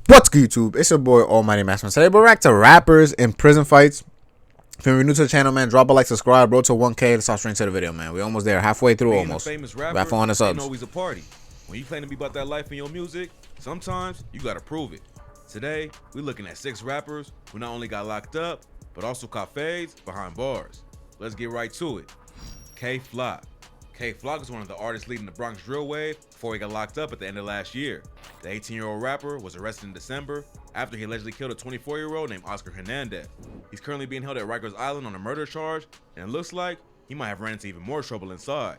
What's good, YouTube? It's your boy Almighty Massman. Today we're back to rappers in prison fights. If you're new to the channel, man, drop a like, subscribe, bro, to 1K. Let's start straight into the video, man. We almost there, halfway through almost. Being a famous rapper got 400 subs. ain't always a party. When you claim to be about that life in your music, sometimes you gotta prove it. Today, we're looking at 6 rappers who not only got locked up, but also caught fades behind bars. Let's get right to it. K-Flock. K-Flock is one of the artists leading the Bronx drill wave before he got locked up at the end of last year. The 18-year-old rapper was arrested in December after he allegedly killed a 24-year-old named Oscar Hernandez. He's currently being held at Rikers Island on a murder charge, and it looks like he might have ran into even more trouble inside.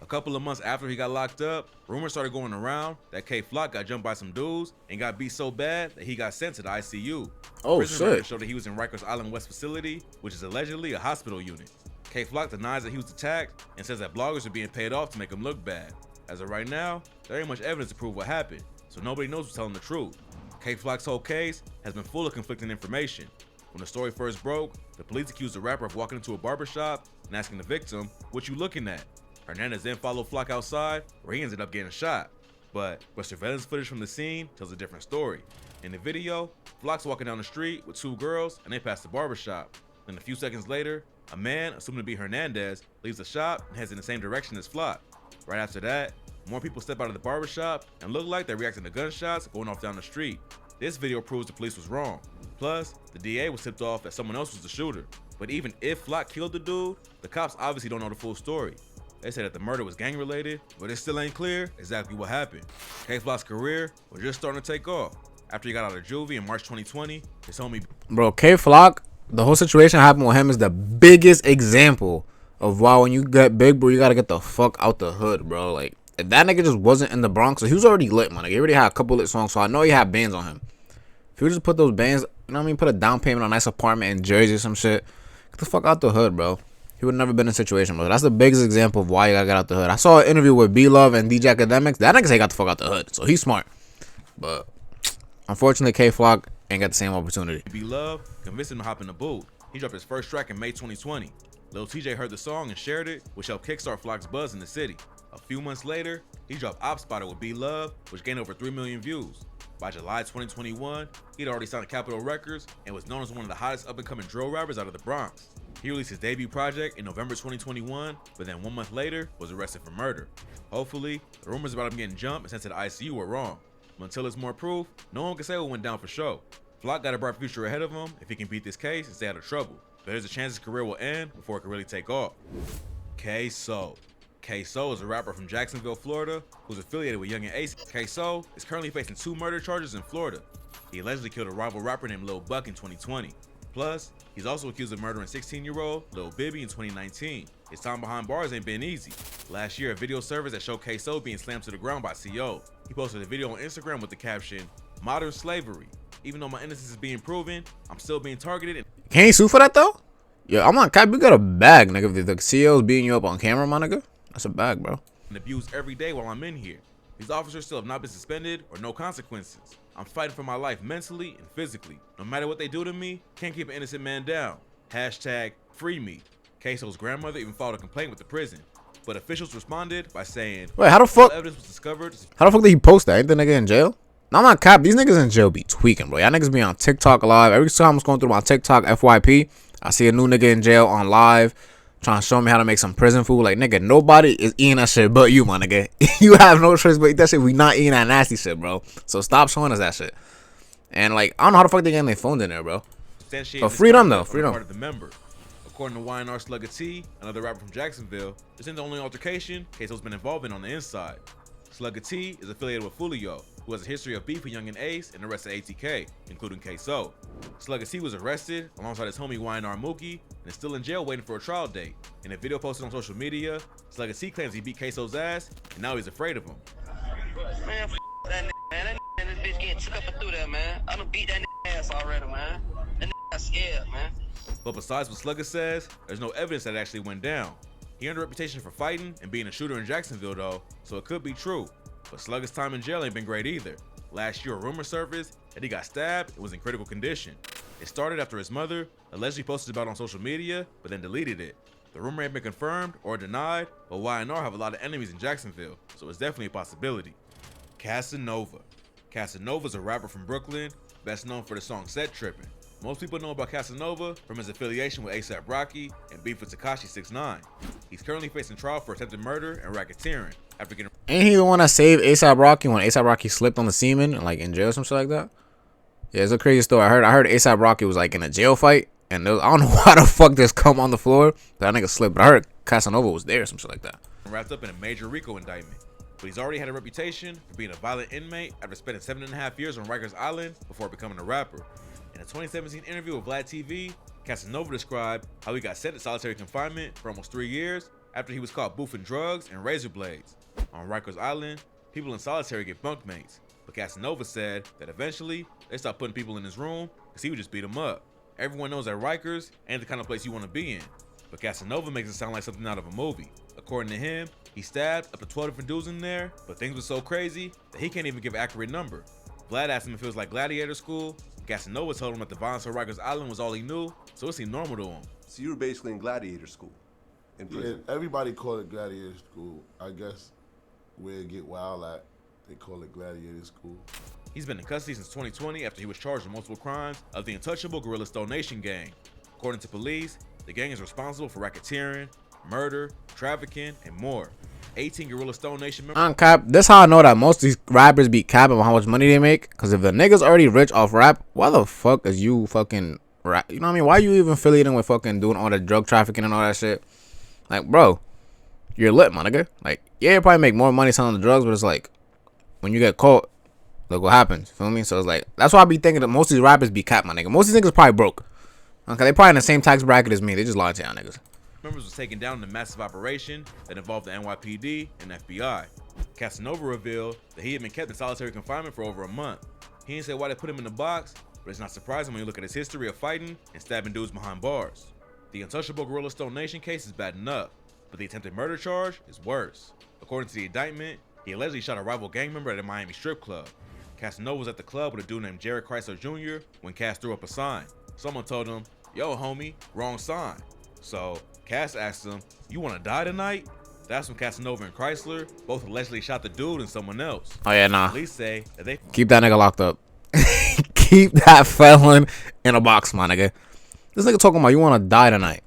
A couple of months after he got locked up, rumors started going around that K-Flock got jumped by some dudes and got beat so bad that he got sent to the ICU. Oh, Prison records shit. showed that he was in Rikers Island West facility, which is allegedly a hospital unit. K-Flock denies that he was attacked and says that bloggers are being paid off to make him look bad. As of right now, there ain't much evidence to prove what happened, so nobody knows who's telling the truth. K-Flock's whole case has been full of conflicting information. When the story first broke, the police accused the rapper of walking into a barbershop and asking the victim, "What you looking at?" Hernandez then followed Flock outside, where he ended up getting shot. But surveillance footage from the scene tells a different story. In the video, Flock's walking down the street with 2 girls and they pass the barbershop. Then a few seconds later, a man, assumed to be Hernandez, leaves the shop and heads in the same direction as Flock. Right after that, more people step out of the barbershop and look like they're reacting to gunshots going off down the street. This video proves the police was wrong. Plus, the DA was tipped off that someone else was the shooter. But even if Flock killed the dude, the cops obviously don't know the full story. They said that the murder was gang related, but it still ain't clear exactly what happened. K-Flock's career was just starting to take off. After he got out of juvie in March 2020, his homie... Bro, K-Flock, the whole situation happened with him is the biggest example of why when you get big, bro, you gotta get the fuck out the hood, bro. Like, if that nigga just wasn't in the Bronx, so he was already lit, man. Like, he already had a couple lit songs, so I know he had bands on him. If you just put those bands, you know what I mean, put a down payment on a nice apartment in Jersey or some shit, get the fuck out the hood, bro. He would have never been in a situation, bro. That's the biggest example of why you gotta get out the hood. I saw an interview with B-Love and DJ Academics. That nigga say he got the fuck out the hood, so he's smart. But unfortunately, K-Flock ain't got the same opportunity. B-Love convinced him to hop in the booth. He dropped his first track in May 2020. Lil TJ heard the song and shared it, which helped kickstart Flock's buzz in the city. A few months later, he dropped Op Spotter with B-Love, which gained over 3 million views. By July 2021, he'd already signed to Capitol Records and was known as one of the hottest up-and-coming drill rappers out of the Bronx. He released his debut project in November 2021, but then 1 month later was arrested for murder. Hopefully, the rumors about him getting jumped and sent to the ICU were wrong. But until there's more proof, no one can say what went down for sure. Flock got a bright future ahead of him if he can beat this case and stay out of trouble. But there's a chance his career will end before it can really take off. K-So. K-So is a rapper from Jacksonville, Florida, who's affiliated with Young and Ace. K-So is currently facing 2 murder charges in Florida. He allegedly killed a rival rapper named Lil Buck in 2020. Plus, he's also accused of murdering 16-year-old Lil Bibby in 2019. His time behind bars ain't been easy. Last year, a video surfaced that showed K-So being slammed to the ground by CO. He posted a video on Instagram with the caption, "Modern slavery. Even though my innocence is being proven, I'm still being targeted." Can't he sue for that, though? Yeah, I'm on cap. You got a bag, nigga. If the CEO's beating you up on camera, my nigga, that's a bag, bro. And abused every day while I'm in here. These officers still have not been suspended or no consequences. I'm fighting for my life mentally and physically. No matter what they do to me, can't keep an innocent man down. Hashtag free me. K-So's grandmother even filed a complaint with the prison, but officials responded by saying, Wait, how the "No fuck? evidence was discovered." How the fuck did he post that? Ain't the nigga in jail? No, I'm not cap. These niggas in jail be tweaking, bro. Y'all niggas be on TikTok live. Every time I'm going through my TikTok FYP, I see a new nigga in jail on live trying to show me how to make some prison food. Like, nigga, nobody is eating that shit but you, my nigga. You have no choice but eat that shit. We not eating that nasty shit, bro. So stop showing us that shit. And, like, I don't know how the fuck they getting their phones in there, bro. But freedom, though. Freedom. Part of the member. According to YNR Slugga T, another rapper from Jacksonville, this isn't the only altercation K-So's been involved in on the inside. Slugga T is affiliated with Fulio, who has a history of beef with Young and Ace and the rest of ATK, including K-So. Slugga T was arrested alongside his homie YNR Mookie and is still in jail waiting for a trial date. In a video posted on social media, Slugga T claims he beat K-So's ass and now he's afraid of him. Man, that nigga, man. That nigga and this bitch getting took up and through there, man. I done beat that nigga ass already, man. That nigga scared, man. But besides what Slugga says, there's no evidence that it actually went down. He earned a reputation for fighting and being a shooter in Jacksonville though, so it could be true. But Slugga's time in jail ain't been great either. Last year, a rumor surfaced that he got stabbed and was in critical condition. It started after his mother allegedly posted about it on social media, but then deleted it. The rumor ain't been confirmed or denied, but YNR have a lot of enemies in Jacksonville, so it's definitely a possibility. Casanova. Casanova's a rapper from Brooklyn, best known for the song Set Trippin'. Most people know about Casanova from his affiliation with A$AP Rocky and beef with Tekashi 6ix9ine. He's currently facing trial for attempted murder and racketeering after getting. Ain't he the one that saved A$AP Rocky when A$AP Rocky slipped on the semen and like in jail or some shit like that? Yeah, it's a crazy story. I heard A$AP Rocky was like in a jail fight, and I don't know why the fuck this come on the floor. That nigga slipped, but I heard Casanova was there or some shit like that. Wrapped up in a major RICO indictment. But he's already had a reputation for being a violent inmate after spending 7.5 years on Rikers Island before becoming a rapper. In a 2017 interview with Vlad TV, Casanova described how he got sent to solitary confinement for almost 3 years after he was caught boofing drugs and razor blades. On Rikers Island, people in solitary get bunkmates, but Casanova said that eventually they stopped putting people in his room because he would just beat them up. Everyone knows that Rikers ain't the kind of place you want to be in, but Casanova makes it sound like something out of a movie. According to him, he stabbed up to 12 different dudes in there, but things were so crazy that he can't even give an accurate number. Vlad asked him if it was like gladiator school. Casanova told him that the violence on Rikers Island was all he knew, so it seemed normal to him. So you were basically in gladiator school in prison. Yeah, everybody call it gladiator school. I guess where it get wild at, they call it gladiator school. He's been in custody since 2020 after he was charged with multiple crimes of the untouchable Gorilla Stone Nation gang. According to police, the gang is responsible for racketeering, murder, trafficking, and more. 18 Gorilla Stone Nation members. On cap, this how I know that most of these rappers be capping on how much money they make. Cause if the niggas already rich off rap, why the fuck is you fucking rap? You know what I mean? Why you even affiliating with fucking doing all the drug trafficking and all that shit? Like, bro, you're lit, my nigga. Like, yeah, you probably make more money selling the drugs, but it's like when you get caught, look what happens. Feel me? So it's like that's why I be thinking that most of these rappers be capped, my nigga. Most of these niggas probably broke. Okay, they probably in the same tax bracket as me. They just lying to y'all niggas. Members was taken down in a massive operation that involved the NYPD and FBI. Casanova revealed that he had been kept in solitary confinement for over a month. He didn't say why they put him in the box, but it's not surprising when you look at his history of fighting and stabbing dudes behind bars. The untouchable Gorilla Stone Nation case is bad enough, but the attempted murder charge is worse. According to the indictment, he allegedly shot a rival gang member at a Miami strip club. Casanova was at the club with a dude named Jared Chrysler Jr. when Cass threw up a sign. Someone told him, "Yo, homie, wrong sign." So Cass asked him, "You want to die tonight?" That's when Casanova and Chrysler both allegedly shot the dude and someone else. Oh yeah, nah. Police say that they Keep that nigga locked up. Keep that felon in a box, my nigga. This nigga talking about you want to die tonight.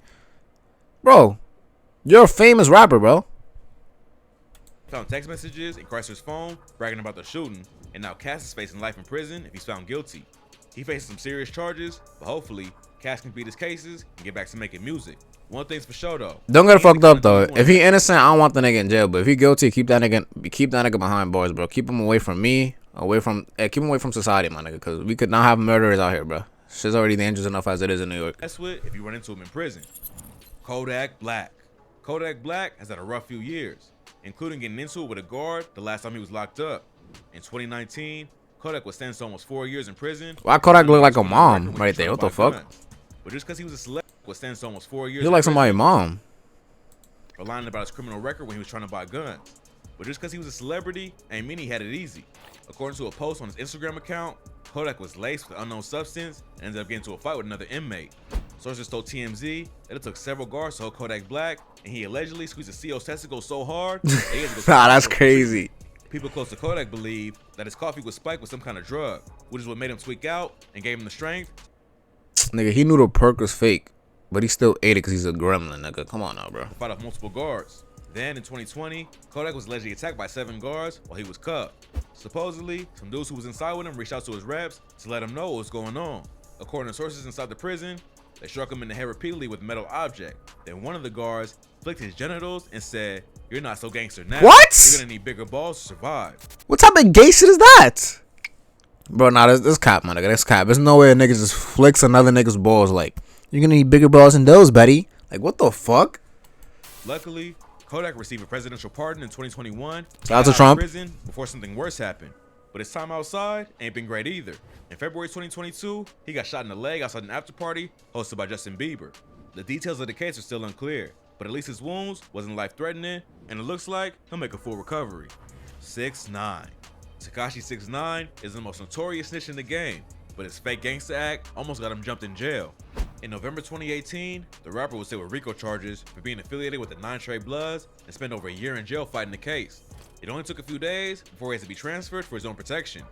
Bro, you're a famous rapper, bro. found text messages in Chrysler's phone bragging about the shooting, and now Cass is facing life in prison if he's found guilty. He faces some serious charges, but hopefully Cass can beat his cases and get back to making music. One thing's for sure though. Don't get fucked up though. If he innocent, I don't want the nigga in jail. But if he guilty, keep that nigga behind bars, bro. Keep him away from me, keep him away from society, my nigga. Cause we could not have murderers out here, bro. Shit's already dangerous enough as it is in New York. That's what if you run into him in prison. Kodak Black. Kodak Black has had a rough few years, including getting into it with a guard the last time he was locked up. In 2019, Kodak was sentenced to almost 4 years in prison. Why Kodak look like a mom right there? What the fuck? But just because he was a celebrity, was sentenced to almost 4 years. He look like somebody's mom. For lying about his criminal record when he was trying to buy guns. But just because he was a celebrity ain't mean he had it easy. According to a post on his Instagram account, Kodak was laced with an unknown substance and ended up getting into a fight with another inmate. Sources told TMZ that it took several guards to hold Kodak Black, and he allegedly squeezed the CO's testicles so hard that he had to go Nah, that's crazy. People close to Kodak believe that his coffee was spiked with some kind of drug, which is what made him tweak out and gave him the strength. Nigga, he knew the perk was fake, but he still ate it because he's a gremlin, nigga. Come on now, bro. To fight off multiple guards. Then in 2020, Kodak was allegedly attacked by 7 guards while he was cuffed. Supposedly, some dudes who was inside with him reached out to his reps to let him know what was going on. According to sources inside the prison, they struck him in the head repeatedly with a metal object. Then one of the guards flicked his genitals and said, "You're not so gangster now. What? You're gonna need bigger balls to survive." What type of gay shit is that? Bro, nah, this cap, my nigga. This cap. There's no way a nigga just flicks another nigga's balls like, "You're gonna need bigger balls than those, buddy." Like, what the fuck? Luckily, Kodak received a presidential pardon in 2021. Shout out to Trump. Prison before something worse happened. But his time outside ain't been great either. In February 2022, he got shot in the leg outside an after party hosted by Justin Bieber. The details of the case are still unclear, but at least his wounds wasn't life-threatening, and it looks like he'll make a full recovery. 6ix9ine. Tekashi 6ix9ine is the most notorious snitch in the game, but his fake gangsta act almost got him jumped in jail. In November 2018, the rapper was hit with RICO charges for being affiliated with the 9 Trey Bloods and spent over a year in jail fighting the case. It only took a few days before he had to be transferred for his own protection.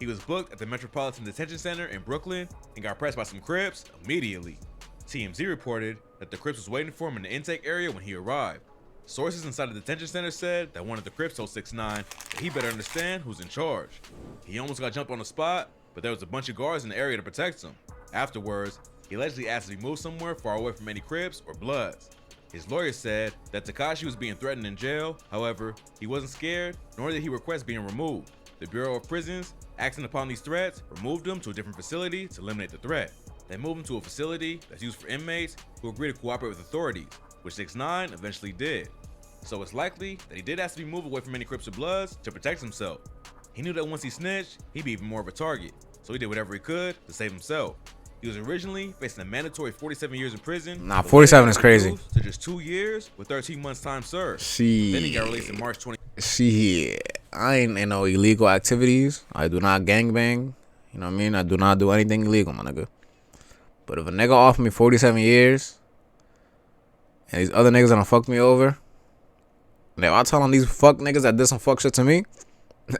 He was booked at the Metropolitan Detention Center in Brooklyn and got pressed by some Crips immediately. TMZ reported that the Crips was waiting for him in the intake area when he arrived. Sources inside the detention center said that one of the Crips told 6ix9ine that he better understand who's in charge. He almost got jumped on the spot, but there was a bunch of guards in the area to protect him. Afterwards, he allegedly asked to be moved somewhere far away from any Crips or Bloods. His lawyer said that Tekashi was being threatened in jail. However, he wasn't scared, nor did he request being removed. The Bureau of Prisons, acting upon these threats, removed him to a different facility to eliminate the threat. They moved him to a facility that's used for inmates who agree to cooperate with authorities, which 6ix9ine eventually did. So it's likely that he did ask to be moved away from any Crips or Bloods to protect himself. He knew that once he snitched, he'd be even more of a target, so he did whatever he could to save himself. He was originally facing a mandatory 47 years in prison. Nah, 47 is crazy. To just 2 years with 13 months time served. See, Then he got released in March 20. See, I ain't in no illegal activities. I do not gangbang. You know what I mean? I do not do anything illegal, my nigga. But if a nigga offer me 47 years and these other niggas done fucked me over, and if I tell on these fuck niggas that did some fuck shit to me,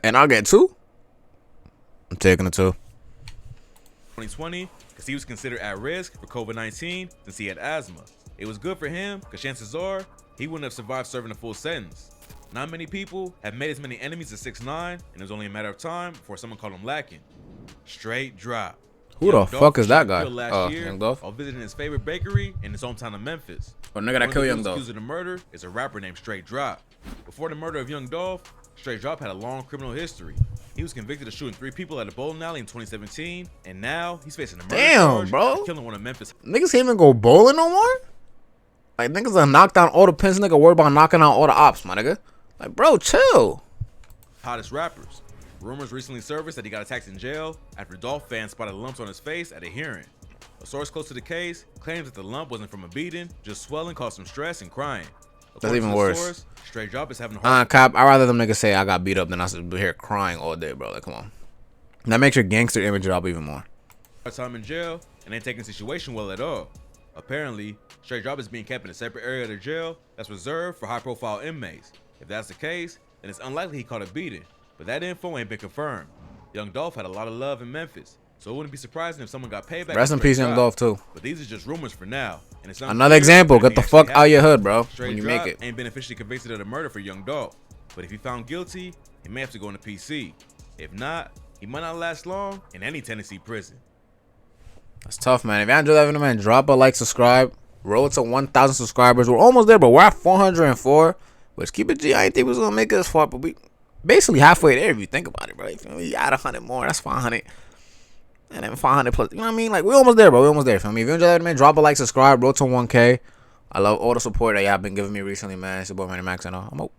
and I get 2, I'm taking the 2. 2020, because he was considered at risk for COVID-19 since he had asthma. It was good for him because chances are he wouldn't have survived serving a full sentence. Not many people have made as many enemies as 6ix9ine, and it was only a matter of time before someone called him lacking. Straight drop. Who the fuck is that guy? Last year, Young Dolph. while visiting his favorite bakery in his hometown of Memphis. Or nigga that kill Young Dolph. Accused of the murder is a rapper named Straight Drop. Before the murder of Young Dolph, Straight Drop had a long criminal history. He was convicted of shooting 3 people at a bowling alley in 2017, and now he's facing a murder charge bro. for killing one of Memphis. Niggas can't even go bowling no more? Like, niggas done knocked down all the pins, nigga. Worried about knocking out all the ops, my nigga. Like, bro, chill. Hottest rappers. Rumors recently surfaced that he got attacked in jail after Dolph fans spotted lumps on his face at a hearing. A source close to the case claims that the lump wasn't from a beating, just swelling caused some stress and crying. That's even worse. Source, Straight Drop is having a hard Cop, I'd rather them niggas say I got beat up than I sit here crying all day, bro. Like, come on. That makes your gangster image drop even more. time in jail and ain't taking the situation well at all. Apparently, Straight Drop is being kept in a separate area of the jail that's reserved for high-profile inmates. If that's the case, then it's unlikely he caught a beating, but that info ain't been confirmed. Young Dolph had a lot of love in Memphis, so it wouldn't be surprising if someone got payback. Rest in peace, Young Dolph, too. But these are just rumors for now. And it's another example. Get the fuck out your hood, bro, when you make it. Ain't been officially convicted of the murder for Young Dolph, but if he found guilty, he may have to go into PC. If not, he might not last long in any Tennessee prison. That's tough, man. If you enjoyed that video, man, drop a like, subscribe. Road to 1,000 subscribers. We're almost there, but we're at 404. Which, keep it G. I didn't think we was gonna make it this far, but we basically halfway there if you think about it, bro. We add 100 more, that's 500. And then 500 plus. You know what I mean? Like, we're almost there, bro. We're almost there. Feel me? If you enjoyed that, man, drop a like, subscribe. Road to 1K. I love all the support that y'all been giving me recently, man. It's your boy, Manny Max, and I'm out.